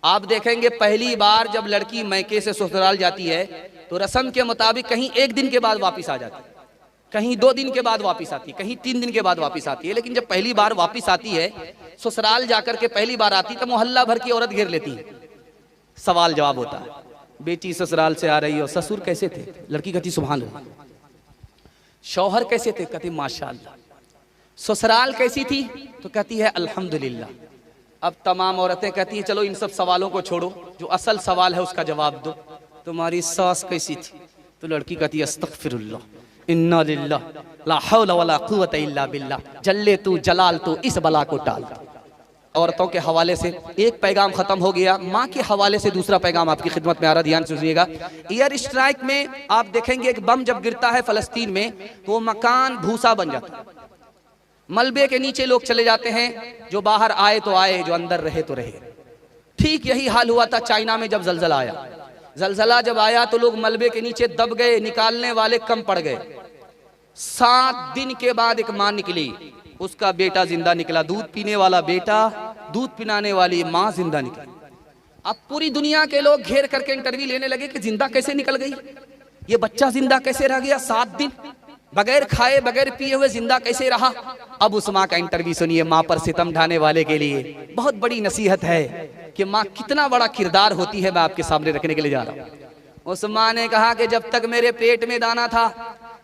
आप देखेंगे पहली बार जब लड़की मैके से ससुराल जाती है तो रस्म के मुताबिक कहीं 1 दिन के बाद वापस आ जाती है, कहीं 2 दिन के बाद वापस आती है, कहीं 3 दिन के बाद वापस आती है। लेकिन जब पहली बार वापस आती है, ससुराल जाकर के पहली बार आती तो मोहल्ला भर की औरत घेर लेती है। सवाल जवाब होता है, बेटी ससुराल से आ रही हो, ससुर कैसे थे? लड़की कहती सुभान अल्लाह। शौहर कैसे थे? कहती माशाअल्लाह। ससुराल कैसी थी? तो कहती है अल्हम्दुलिल्लाह। अब तमाम औरतें कहती हैं चलो इन सब सवालों को छोड़ो, जो असल सवाल है उसका जवाब दो, तुम्हारी सास कैसी थी? तो लड़की कहती है अस्तगफिरुल्लाह, इन्ना लिल्लाह, ला हौला वला कुव्वता इल्ला बिल्लाह, जल्ले तू जलाल तू इस बला को टाल। औरतों के हवाले से एक पैगाम खत्म हो गया, माँ के हवाले से दूसरा पैगाम आपकी खिदमत में आ रहा, ध्यान से सुनिएगा। एयर स्ट्राइक में आप देखेंगे एक बम जब गिरता है फलस्तीन में तो वो मकान भूसा बन जाता है, मलबे के नीचे लोग चले जाते हैं, जो बाहर आए तो आए, जो अंदर रहे तो रहे। ठीक यही हाल हुआ था चाइना में जब जलजला आया। जलजला जब आया तो लोग मलबे के नीचे दब गए, निकालने वाले कम पड़ गए। 7 दिन के बाद एक माँ निकली, उसका बेटा जिंदा निकला। दूध पीने वाला बेटा, दूध पिलाने वाली माँ जिंदा निकली। अब पूरी दुनिया के लोग घेर करके इंटरव्यू लेने लगे कि जिंदा कैसे निकल गई, ये बच्चा जिंदा कैसे रह गया 7 दिन बगैर खाए बगैर पिए हुए जिंदा कैसे रहा। अब उस माँ का इंटरव्यू सुनिए। माँ पर सितम ढाने वाले के लिए बहुत बड़ी नसीहत है कि माँ कितना बड़ा किरदार होती है, मैं आपके सामने रखने के लिए जा रहा हूँ। उस माँ ने कहा कि जब तक मेरे पेट में दाना था,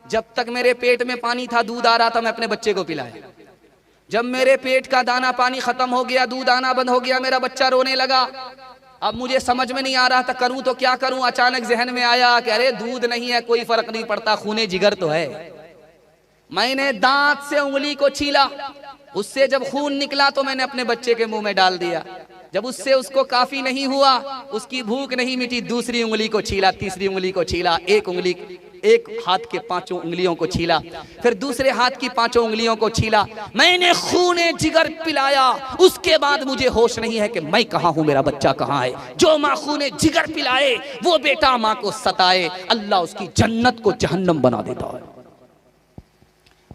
जब तक मेरे पेट में पानी था, दूध आ रहा था, मैं अपने बच्चे को पिलाया। जब मेरे पेट का दाना पानी खत्म हो गया, दूध आना बंद हो गया, मेरा बच्चा रोने लगा। अब मुझे समझ में नहीं आ रहा था करूं तो क्या करूं। अचानक जहन में आया कि अरे दूध नहीं है कोई फर्क नहीं पड़ता, खूने जिगर तो है। मैंने दांत से उंगली को छीला, उससे जब खून निकला तो मैंने अपने बच्चे के मुंह में डाल दिया। जब उससे उसको काफी नहीं हुआ, उसकी भूख नहीं मिटी, दूसरी उंगली को छीला, तीसरी उंगली को छीला, एक हाथ के 5 उंगलियों को छीला, फिर दूसरे हाथ की 5 उंगलियों को छीला। मैंने खूने जिगर पिलाया। उसके बाद मुझे होश नहीं है कि मैं कहां हूं, मेरा बच्चा कहां है। जो माँ खूने जिगर पिलाए वो बेटा माँ को सताए, अल्लाह उसकी जन्नत को जहन्नम बना देता है।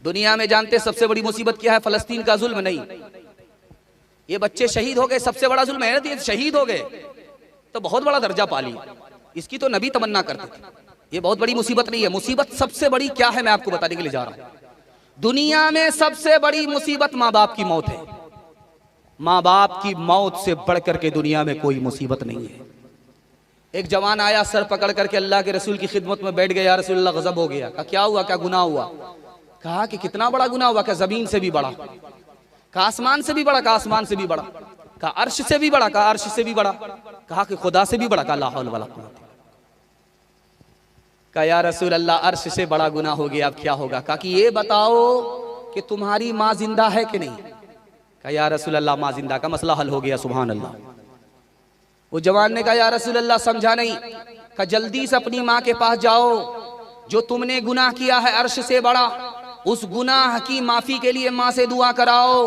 दुनिया में जानते सबसे बड़ी मुसीबत क्या है? फलस्तीन का जुल्म नहीं, ये बच्चे शहीद हो गए, सबसे बड़ा जुल्म है ना। शहीद हो गए तो बहुत बड़ा दर्जा पा लिया, इसकी तो नबी तमन्ना करते थे। ये बहुत बड़ी मुसीबत नहीं है। मुसीबत सबसे बड़ी क्या है मैं आपको बताने के लिए जा रहा हूं। दुनिया में सबसे बड़ी मुसीबत माँ बाप की मौत है। माँ बाप की मौत से बढ़कर के दुनिया में कोई मुसीबत नहीं है। एक जवान आया, सर पकड़ करके अल्लाह के रसूल की खिदमत में बैठ गया। रसूलुल्लाह गजब हो गया। कहा क्या हुआ, क्या गुनाह हुआ? कहा कि कितना बड़ा गुनाह हुआ? क्या जमीन से भी बड़ा? कहा आसमान से भी बड़ा? कहा आसमान से भी बड़ा? कहा अर्श से भी बड़ा? कहा अर्श से भी बड़ा? कहा कि खुदा से भी बड़ा? कहा ला हौल वला कुव्वत। कहा या रसूल अल्लाह अर्श से बड़ा गुनाह हो गया, अब क्या होगा? कहा कि ये बताओ कि तुम्हारी माँ जिंदा है कि नहीं? कहा या रसूल अल्लाह माँ जिंदा। का मसला हल हो गया, सुभान अल्लाह। वो जवान ने कहा या रसूल अल्लाह समझा नहीं। कहा जल्दी से अपनी माँ के पास जाओ, जो तुमने गुनाह किया है अर्श से बड़ा, उस गुनाह की माफी के लिए माँ से दुआ कराओ।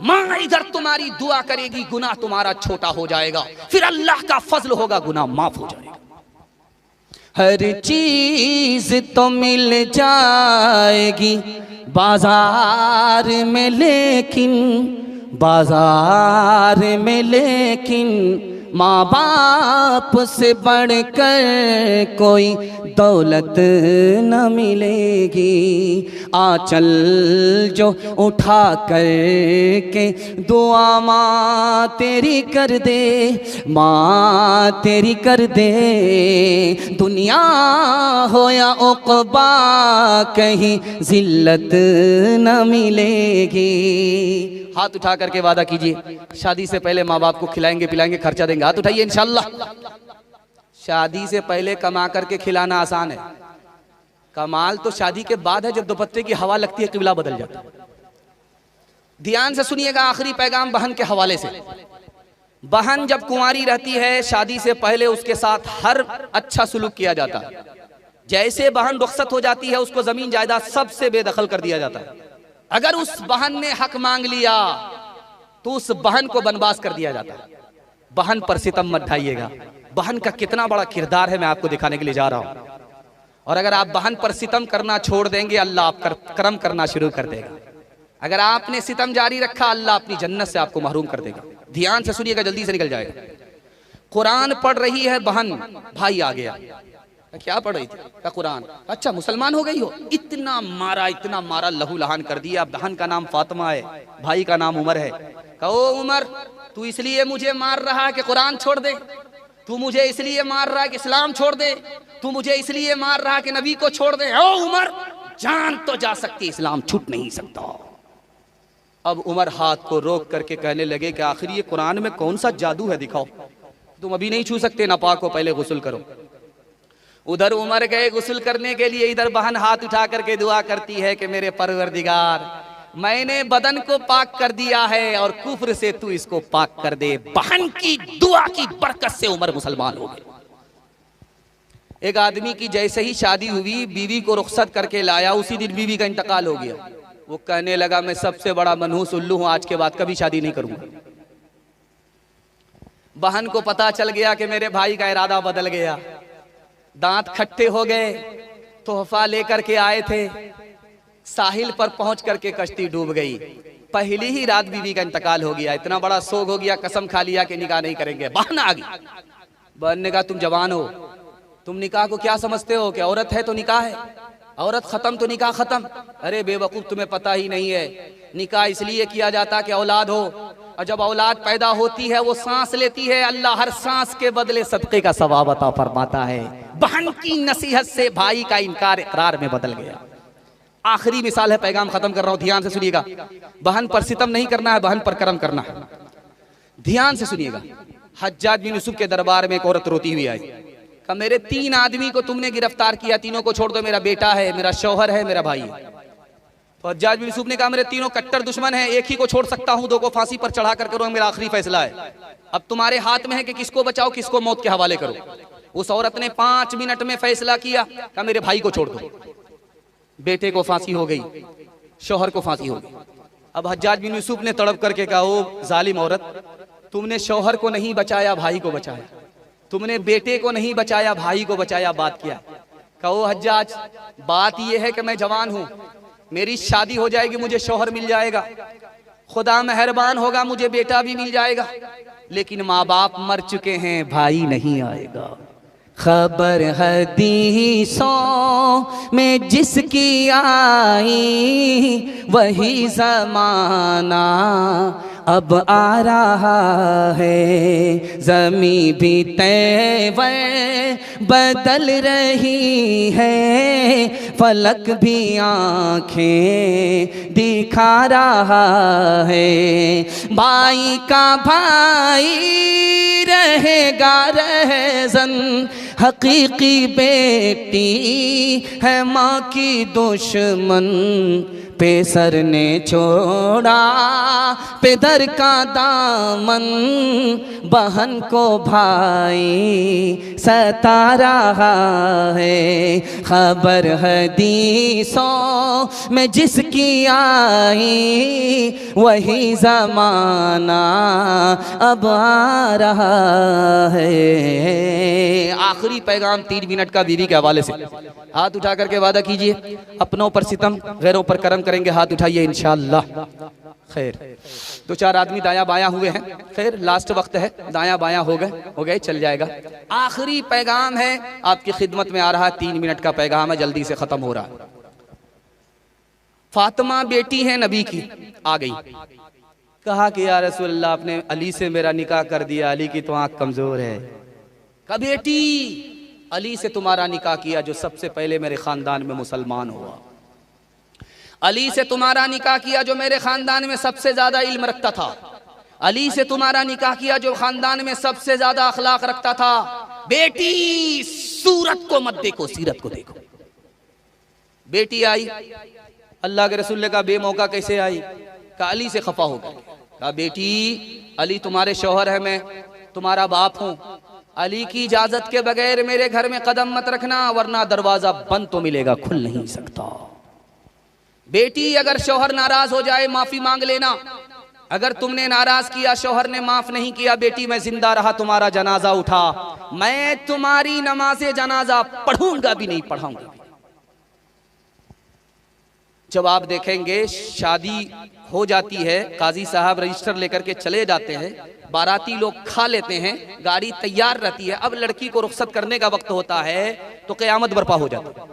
माँ इधर तुम्हारी दुआ करेगी, गुनाह तुम्हारा छोटा हो जाएगा, फिर अल्लाह का फजल होगा, गुनाह माफ हो जाएगा। हर चीज तो मिल जाएगी बाजार में, लेकिन बाजार में लेकिन माँ बाप से बढ़कर कोई दौलत न मिलेगी। आंचल जो उठा कर के दुआ माँ तेरी कर दे, माँ तेरी कर दे। दुनिया हो या उक़बा कहीं जिल्लत न मिलेगी। हाथ उठा करके वादा कीजिए, शादी से पहले माँ बाप को खिलाएंगे पिलाएंगे, खर्चा देंगे। हाथ उठाइए इंशाल्लाह। शादी से पहले कमा करके खिलाना आसान है, कमाल तो शादी के बाद है, जब दुपट्टे की हवा लगती है किबला बदल जाता है। ध्यान से सुनिएगा, आखिरी पैगाम बहन के हवाले से। बहन जब कुंवारी रहती है, शादी से पहले उसके साथ हर अच्छा सुलूक किया जाता है। जैसे बहन रुखसत हो जाती है, उसको जमीन जायदाद सबसे बेदखल कर दिया जाता है। अगर उस बहन ने हक मांग लिया तो उस बहन को बनवास कर दिया जाता है। बहन पर सितम मत ढाइएगा। बहन का कितना बड़ा किरदार है मैं आपको दिखाने के लिए जा रहा हूं। और अगर आप बहन पर सितम करना छोड़ देंगे, अल्लाह आप करम करना शुरू कर देगा। अगर आपने सितम जारी रखा, अल्लाह अपनी जन्नत से आपको महरूम कर देगा। ध्यान से सुनिएगा, जल्दी से निकल जाएगा। कुरान पढ़ रही है बहन, भाई आ गया, क्या पढ़ रही थी? का कुरान। अच्छा मुसलमान हो गई हो? इतना मारा, लहू लहान कर दिया। बहन का नाम फातिमा है, भाई का नाम उमर है। कहो उमर, तू इसलिए मुझे मार रहा है कि कुरान छोड़ दे? तू मुझे इसलिए मार रहा है कि इस्लाम छोड़ दे? तू मुझे इसलिए मार रहा है कि नबी को छोड़ दे? ओ उमर, जान तो जा सकती, इस्लाम छूट नहीं सकता। अब उमर हाथ को रोक करके कहने लगे कि आखिर ये कुरान में कौन सा जादू है, दिखाओ। तुम अभी नहीं छू सकते, नापाक हो, पहले गुस्ल करो। उधर उमर गए गुस्ल करने के लिए, इधर बहन हाथ उठा करके दुआ करती है कि मेरे परवरदिगार, मैंने बदन को पाक कर दिया है और कुफ्र से तू इसको पाक कर दे। बहन की दुआ की बरकत से उमर मुसलमान हो गए। एक आदमी की जैसे ही शादी हुई, बीवी को रुखसत करके लाया, उसी दिन बीवी का इंतकाल हो गया। वो कहने लगा मैं सबसे बड़ा मनहूस उल्लू हूं, आज के बाद कभी शादी नहीं करूंगा। बहन को पता चल गया कि मेरे भाई का इरादा बदल गया। दांत खट्टे हो गए, तोहफा लेकर के आए थे, साहिल पर पहुंच करके कश्ती डूब गई। पहली ही रात बीवी का इंतकाल हो गया। इतना बड़ा सोग हो गया, कसम खा लिया कि निकाह नहीं करेंगे। बहन आ गई। बहन ने कहा तुम जवान हो, तुम निकाह को क्या समझते हो कि औरत है तो निकाह है, औरत खत्म तो निकाह खत्म। अरे बेवकूफ, तुम्हें पता ही नहीं है, निकाह इसलिए किया जाता कि औलाद हो, और जब औलाद पैदा होती है वो सांस लेती है, अल्लाह हर सांस के बदले सदके का सवाब अता फरमाता है। बहन की नसीहत से भाई का इनकार इकरार में बदल गया। आखिरी मिसाल है, पैगाम खत्म कर रहा हूं, ध्यान से सुनिएगा। बहन पर सितम नहीं करना है, बहन पर करम करना है। ध्यान से सुनिएगा। हज्जाज बिन यूसुफ के दरबार में एक औरत रोती हुई आई, कहा मेरे 3 आदमी को तुमने गिरफ्तार किया, तीनों को छोड़ दो, मेरा बेटा है, मेरा शौहर है, मेरा भाई है। तो हज्जाज बिन यूसुफ ने कहा मेरे तीनों कट्टर दुश्मन हैं, एक ही को छोड़ सकता हूं, 2 को फांसी पर चढ़ा कर करो, मेरा आखिरी फैसला है। अब तुम्हारे हाथ में है कि किसको बचाओ, किसको मौत के हवाले करो। उस औरत ने 5 मिनट में फैसला किया, कहा मेरे भाई को छोड़ दो। बेटे को फांसी हो गई, शौहर को फांसी हो गई। अब हज्जाज बिन यूसुफ ने तड़प करके कहा ओ जालिम औरत, तुमने शौहर को नहीं बचाया, भाई को बचाया, तुमने बेटे को नहीं बचाया, भाई को बचाया, बात किया। कहो हज्जाज, बात यह है कि मैं जवान हूं, मेरी शादी हो जाएगी, मुझे शौहर मिल जाएगा, खुदा मेहरबान होगा, मुझे बेटा भी मिल जाएगा, लेकिन माँ बाप मर चुके हैं, भाई नहीं आएगा। खबर हदीसों में जिसकी आई, वही जमाना अब आ रहा है। ज़मीं भी तैवर बदल रही है, फलक भी आँखें दिखा रहा है। भाई का भाई रहेगा रहज़न, हकीकी बेटी है माँ की दुश्मन। पेसर ने छोड़ा पेदर का दामन, बहन को भाई सता रहा है। खबर हदीसों में जिसकी आई, वही जमाना अब आ रहा है। आखिरी पैगाम 3 मिनट का बीवी के हवाले से। हाथ उठा करके वादा कीजिए, अपनों पर सितम, गैरों पर करम करेंगे। हाथ उठाइए इंशाअल्लाह। खैर, 2-4 आदमी दाया बाया हुए हैं। खैर, लास्ट वक्त है, दाया बाया हो गए, चल जाएगा। आखिरी पैगाम है, आपकी खिदमत में आ रहा है। 3 मिनट का पैगाम है, जल्दी से खत्म हो रहा है। फातिमा बेटी है नबी की, आ गई, कहा कि या रसूलल्लाह, आपने अली से मेरा निकाह कर दिया, अली की तो आंख कमजोर है। कहा बेटी, अली से तुम्हारा निकाह किया जो सबसे पहले मेरे खानदान में मुसलमान हुआ। अली से तुम्हारा निकाह किया जो मेरे खानदान में सबसे ज्यादा इल्म रखता था। अली से तुम्हारा निकाह किया जो खानदान में सबसे ज्यादा अखलाक रखता था। बेटी, सूरत को मत देखो, सीरत को देखो। बेटी आई, अल्लाह के रसूल ने कहा बेमौका कैसे आई? कहा अली से खफा हो गई। कहा बेटी, अली तुम्हारे शौहर है, मैं तुम्हारा बाप हूं, अली की इजाजत के बगैर मेरे घर में कदम मत रखना, वरना दरवाजा बंद तो मिलेगा, खुल नहीं सकता। बेटी, अगर शौहर नाराज हो जाए माफी मांग लेना। अगर तुमने नाराज किया, शौहर ने माफ नहीं किया, बेटी मैं जिंदा रहा, तुम्हारा जनाजा उठा, मैं तुम्हारी नमाज़े जनाजा पढ़ूंगा भी नहीं, पढ़ाऊंगा। जब आप देखेंगे शादी हो जाती है, काजी साहब रजिस्टर लेकर के चले जाते हैं, बाराती लोग खा लेते हैं, गाड़ी तैयार रहती है, अब लड़की को रुखसत करने का वक्त होता है तो क़यामत बर्पा हो जाती है।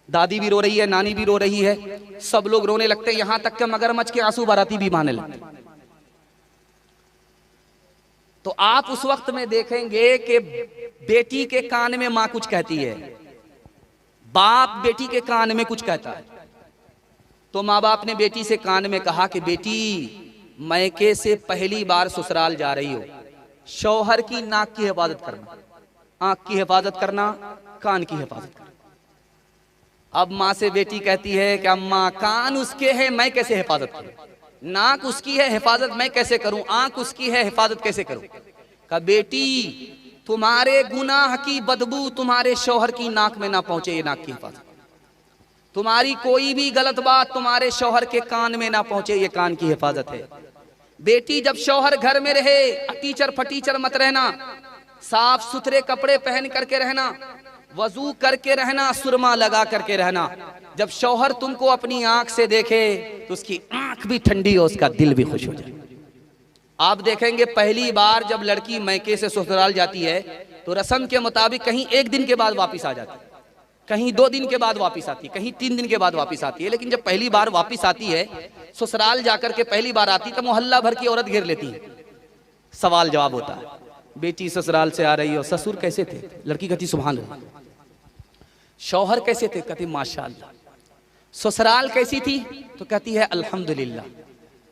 दादी भी रो रही है, नानी भी रो रही है, सब लोग रोने लगते हैं, यहां तक कि मगरमच्छ के आंसू बाराती भी बहाने लगते हैं। तो आप उस वक्त में देखेंगे कि बेटी के कान में मां कुछ कहती है, बाप बेटी के कान में कुछ कहता है। तो माँ बाप ने बेटी से कान में कहा कि बेटी, मैके से पहली बार ससुराल जा रही हो, शौहर की नाक की हिफाजत करना, आंख की हिफाजत करना, कान की हिफाजत करना। अब माँ से बेटी कहती है कि अम्मा, कान उसके हैं, मैं कैसे हिफाजत करूं? नाक उसकी है, हिफाजत मैं कैसे करूं? आंख उसकी है, हिफाजत कैसे करूं? कहा बेटी, तुम्हारे गुनाह की बदबू तुम्हारे शौहर की नाक में ना पहुंचे, ये नाक की हिफाजत। तुम्हारी कोई भी गलत बात तुम्हारे शौहर के कान में ना पहुंचे, ये कान की हिफाजत है। बेटी, जब शौहर घर में रहे, टीचर फटीचर मत रहना, साफ सुथरे कपड़े पहन करके रहना, वजू करके रहना, सुरमा लगा करके रहना। जब शौहर तुमको अपनी आंख से देखे तो उसकी आंख भी ठंडी हो, उसका दिल भी खुश हो जाए। आप देखेंगे पहली बार जब लड़की मैके से ससुराल जाती है तो रस्म के मुताबिक कहीं एक दिन के बाद वापस आ जाती है, कहीं 2 दिन के बाद वापस आती है, कहीं 3 दिन के बाद वापस आती है। लेकिन जब पहली बार वापस आती है, ससुराल जाकर के पहली बार आती तो मोहल्ला भर की औरत घेर लेती है। सवाल जवाब होता है, बेटी ससुराल से आ रही हो, ससुर कैसे थे? लड़की कहती सुभान अल्लाह। शौहर कैसे थे? कहती माशाअल्लाह। ससुराल कैसी थी? तो कहती है अल्हम्दुलिल्लाह।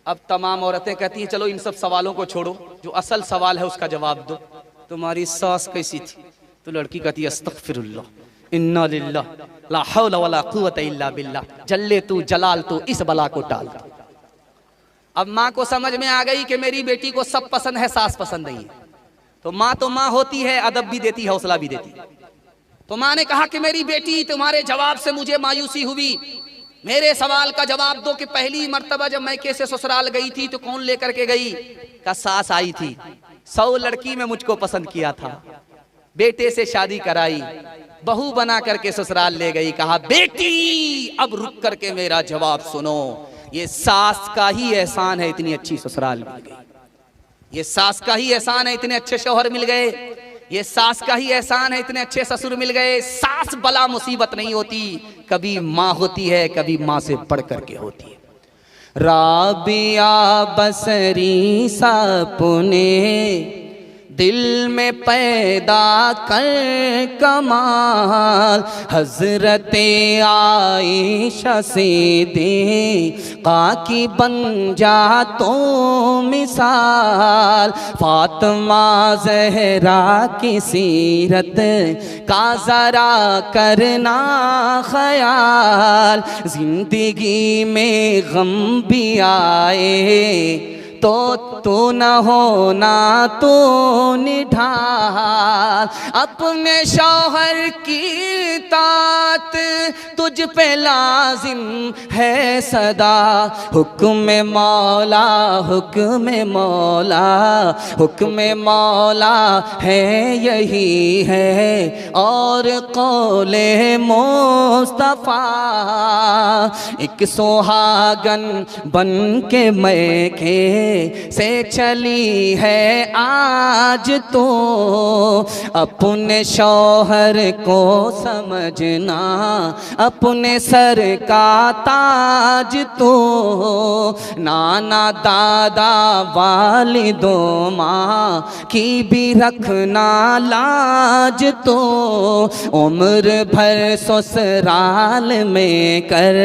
अब तमाम औरतें कहती हैं चलो इन सब सवालों को छोड़ो, जो असल सवाल है उसका जवाब दो, तुम्हारी सास कैसी थी? तो लड़की कहती है अस्तगफिरुल्लाह, इन्ना लिल्लाह, ला हौला वला कुव्वता इल्ला बिल्लाह, जल्ले तू जलाल तू, इस बला को टाल। अब माँ को समझ में आ गई कि मेरी बेटी को सब पसंद है, सास पसंद नहीं है। तो माँ होती है, अदब भी देती है, हौसला भी देती है। तो माँ ने कहा कि मेरी बेटी, तुम्हारे जवाब से मुझे मायूसी हुई, मेरे सवाल का जवाब दो कि पहली मर्तबा जब मैके से ससुराल गई थी तो कौन लेकर के गई? का सास आई थी, 100 लड़की में मुझको पसंद किया था, बेटे से शादी कराई, बहू बना करके ससुराल ले गई। कहा बेटी, अब रुक करके मेरा जवाब सुनो, ये सास का ही एहसान है इतनी अच्छी ससुराल मिल गई, ये सास का ही एहसान है इतने अच्छे शौहर मिल गए, ये सास का ही एहसान है इतने अच्छे ससुर मिल गए। सास बला मुसीबत नहीं होती, कभी माँ होती है, कभी माँ से बढ़ करके होती है। राबिया बसरी सपने दिल में पैदा कर कमाल, हजरते आयशा से दे काकी बन जा तो मिसाल, फातिमा ज़हरा की सीरत का जरा करना ख्याल, जिंदगी में गम भी आए तो न होना तो निढाल, अपने शौहर की तात तुझ पे लाजिम है सदा, हुक्म मौला हुक्म मौला हुक्म मौला है यही है, और कौले मुस्तफा एक सुहागन बन के मैके से चली है आज तो, अपने शौहर को समझना अपने सर का ताज तो, नाना दादा वालिदों माँ की भी रखना लाज तो, उम्र भर ससुराल में कर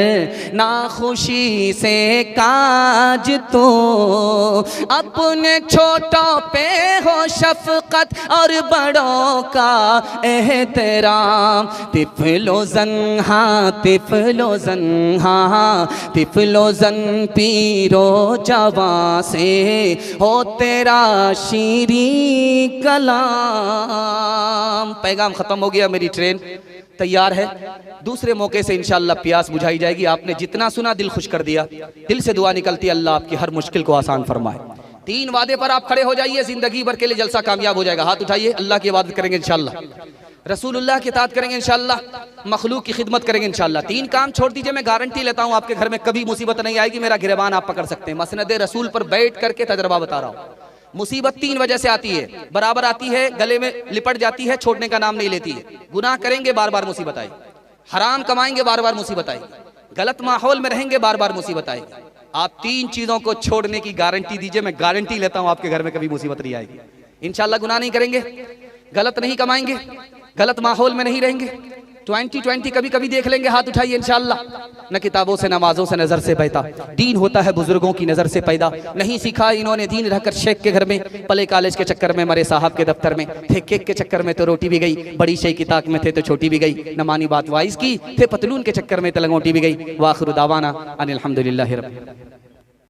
ना खुशी से काज तो, अपने छोटों पे हो शफकत और बड़ों का एहतराम, तिफलो ज़न्हा तिफलो ज़न्हा तिफलो ज़न पीरो जवां से हो तेरा शीरी कलाम। पैगाम ख़त्म हो गया, मेरी ट्रेन तैयार है, दूसरे मौके से इंशाअल्लाह प्यास बुझाई जाएगी। आपने जितना सुना दिल खुश कर दिया, दिल से दुआ निकलती है अल्लाह आपकी हर मुश्किल को आसान फरमाए। 3 वादे पर आप खड़े हो जाइए, जिंदगी भर के लिए जलसा कामयाब हो जाएगा। हाथ उठाइए, अल्लाह की इबादत करेंगे इंशाअल्लाह। रसूलुल्लाह की इताअत करेंगे इंशाअल्लाह, मखलूक की खिदमत करेंगे इंशाअल्लाह। 3 काम छोड़ दीजिए, मैं गारंटी लेता हूँ आपके घर में कभी मुसीबत नहीं आएगी, मेरा गिरबान आप पकड़ सकते हैं। मसनद रसूल पर बैठ करके तजर्बा बता रहा हूँ। मुसीबत 3 वजह से आती है, बराबर आती है, गले में लिपट जाती है, छोड़ने का नाम नहीं लेती है। गुनाह करेंगे बार बार मुसीबत आएगी, हराम कमाएंगे बार बार मुसीबत आएगी, गलत माहौल में रहेंगे बार बार मुसीबत आएगी। आप 3 चीजों को छोड़ने की गारंटी दीजिए, मैं गारंटी लेता हूं आपके घर में कभी मुसीबत नहीं आएगी इंशाअल्लाह। गुनाह नहीं करेंगे, गलत नहीं कमाएंगे, गलत माहौल में नहीं रहेंगे। 2020 कभी कभी देख लेंगे, हाथ उठाइए इंशाअल्लाह। न किताबों से, नमाजों से, नजर से बहता दीन होता है बुजुर्गों की नजर से पैदा। नहीं सीखा इन्होंने दीन रहकर शेख के घर में, पले कॉलेज के चक्कर में, मरे साहब के दफ्तर में थे, केक के चक्कर में तो रोटी भी गई, बड़ी शे की ताक में थे तो छोटी भी गई, न मानी बात वाइज की थे, पतलून के चक्कर में तो लंगोटी भी गई। वाखिर दावाना अनिल हम्दुलिल्लाहि रब्बिल आलमीन।